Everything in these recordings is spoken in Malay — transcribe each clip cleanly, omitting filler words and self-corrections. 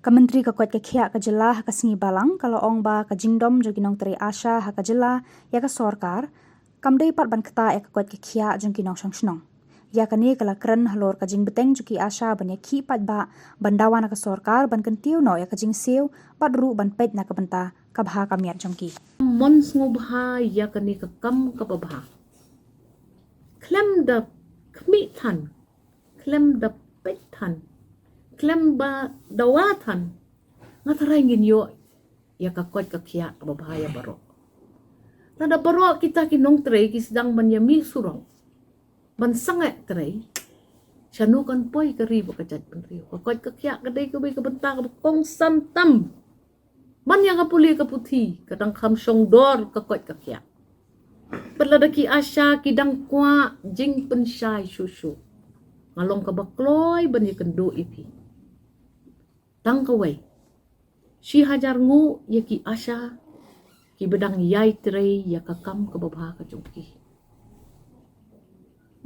Kementeri Kekuat Kekia Kajela Kasingi Balang kalau ong ba kajingdom jogi nong teri Asha Hakajela ya ka sorkar kamdei pat ban keta ya Kekuat Kekia jongki nong shangnong. Ya kani kala keren halor kajing beteng jogi Asha ban ya ki pat ba bandawa na ka sorkar ban kentiu no ya kajing siu pat ru ban pet na ka benta kabha kamiat jongki. Mon ngubha ya kani ka kam ka babha. Klem da kmi than. Klem da pet than. Klem ba dawatan ngataray nginyo ya kakot kakya kababaya baro. Nada baro kita kinong tray kisdang manyami surong. Bansangat tray syanukan poy karibo kajat penriyo. Kakot kakya kaday kabay kabenta kabakong santam. Manya kapuli kaputi kadang kamsyong dor kakot kakya. Perladaki asya kidang kwa jing pensyay susu. Ngalong kabakloy banyi kendo ipi. Tangkaway. Si hajar ngu ya ki asya ki bedang yai tray ya kakam kababha kajungki.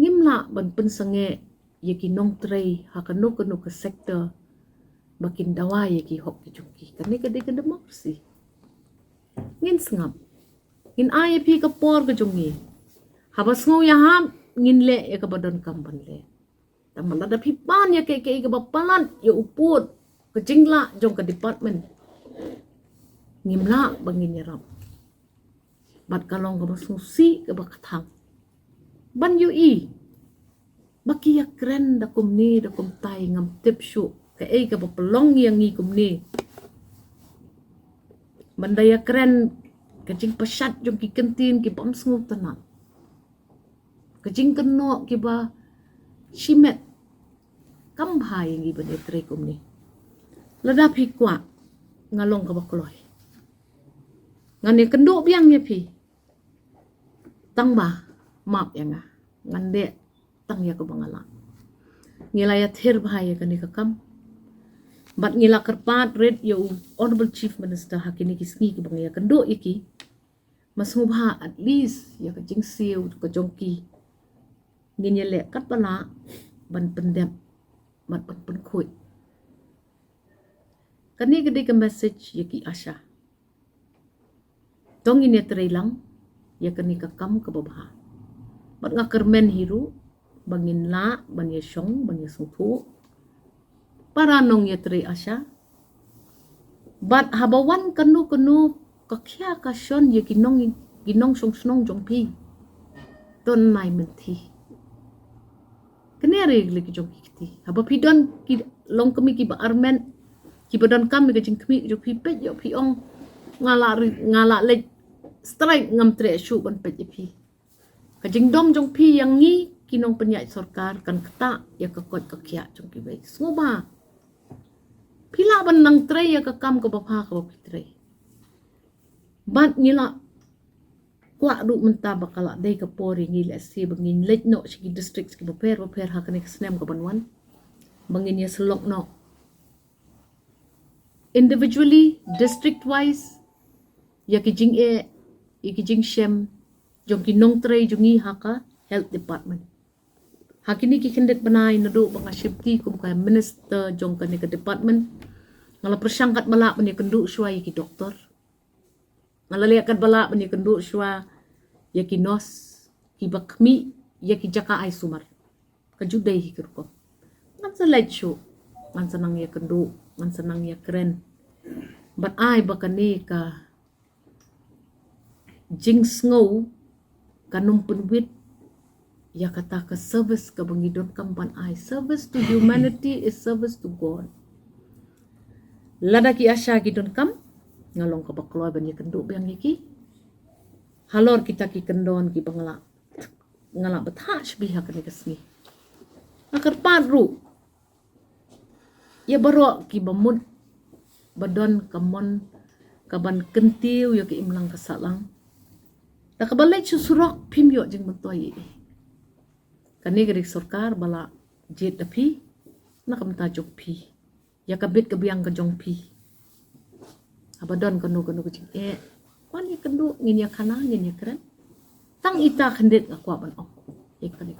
Ngimla ban pensenge ya ki nong tray hakanu kanu ke sektor bakin dawa ya ki hok kajungki. Kani kade ke demokrasi. Ngin sengap. Ngin ay pi kapor kajungi. Habas ngu ya ham ngin le ya kabadon kampan le. Tamala da pipan ya ke kabapalan ya uput. Kejingla jong ke department. Ngimla bangin yarap. Bat kalong kabasusi kabakatang. Ban yu i. Baki ya keren da kumni da kumtay ngam tipsyu. Kaya kabapalong yang i kumni. Banda ya keren. Kajing pasyat jong ki kentin ki bam sengup tanat. Kajing keno ki ba shimet. Kambhay yang i banetri kumni. Lada pi kuat ngalong ka bakloy. Ngani kenduk biang nya pi. Tang ba map yang ngande tang ya ko bangala. Ngilaya thir bahaya kani ka kam. Bat ngila kerpat red ya honorable chief minister hakini kisngi ki bang ya kenduk iki. Mas ngubha at least ya ka jingsiu ka jongki. Nginyele kat bala ban pendep mat ban penkoi. Kani gede ke message ya ki asya. Tong ini terailang ya kani ka kam ka babha. Bat nga kermen hiru bangin la ban ya syong ban ya sungpu. Para nong ya terai asya. Bat habawan kanu kakya kasyon ya ginong syong jongpi. Ton mai menti. Kani regli ki jongki kiti. Haba pidon ki long kami ki ba armen ki badan kami ke jing kami jo pipet jo piong ngala le strike ngam tre shu ban pet pi ka jing dom jong pi yang ngi kinong penyai sarkar kan keta ya ka kot kakya jong ki bai ngoba pila ban nang tre ya ka kam ka bapha ka tre bat ngila kwa du menta bakala dei ka pori ngi le si bangin lek no shi district ki baper ha kan snem ka banwan bangin ya selok no individually, district-wise, ya kijing shem, jong kinong tray jongi haka health department. Hakini kikindet banay nado banga shifti kum kaya minister jong kani ka department. Ngala persangkat bala bani kendu sywa ya ki doktor. Ngala liakat bala bani kendu sywa ya ki nos, ki bakmi, ya ki jaka ay sumar. Kajuday hikir ko. Ngan sa light show, ngan sa nang ya kendu, ngan sa nang ya keren. But ay bakani ka jing snow kanong penwit ya kata ka service ka bangidon kampan ay service to humanity is service to God. Lada ki asya gidon kam ngalong ka bakloy ban kendo biang iki halor kita ki kendon ki bangala ngala batach biha kani kasni akar padru ya baro ki bamud badon kamon kaban kentiu ya ki imlang kasalang ta kabalay susurok pimyo jing mentoy kani gerik sarkar bala jet api nakamta jok pi ya kabit kabiang ka jong pi abadon kanu jing kwan ya kendu ngin ya kana ngin ya keren tang ita kendet ngakwa ban ok ikani